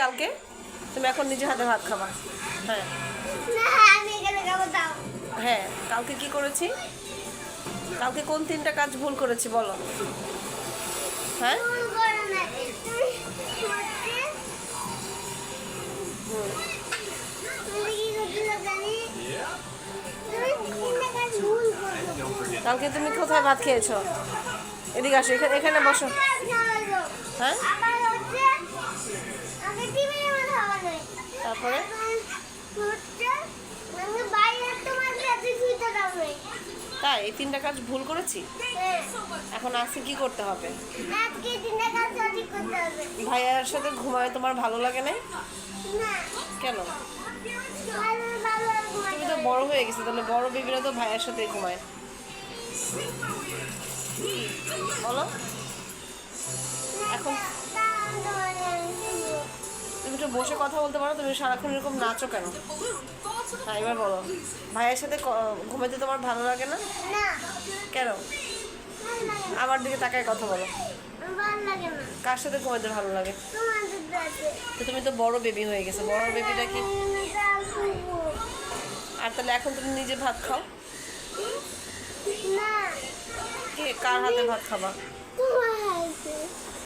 কালকে তুমি এখন নিজে হাতে ভাত খাবা। হ্যাঁ হ্যাঁ, কালকে কি করেছি, কালকে কোন 3টা কাজ ভুল করেছি বলো? হ্যাঁ কালকে তুমি কোথায় ভাত খেয়েছো? এদিকে আসো, এখানে বসো। হ্যাঁ তারপরে তাই এই 3টা কাজ ভুল করেছি। এখন আজকে কি করতে হবে? ভাইয়ার সাথে ঘুমায় তোমার ভালো লাগে না? কেন? তুমি তো বড় হয়ে গেছো, তাহলে বড় বেবিরা তো ভাইয়ের সাথে ঘুমায়। বলো এখন তুমি একটু বসে কথা বলতে পারো? তুমি সারাক্ষণ এরকম নাচো কেন? হ্যাঁ এবার বলো, ভাইয়ের সাথে ঘুমাইতে তোমার ভালো লাগে না? কেন? আমার দিকে তাকায় কথা বলো। কার সাথে ঘুমাইতে ভালো লাগে? তো তুমি তো বড় বেবি হয়ে গেছো, বড় বেবিটা কি? আর তাহলে এখন তুমি নিজে ভাত খাও। কার হাতে ভাত খাবা?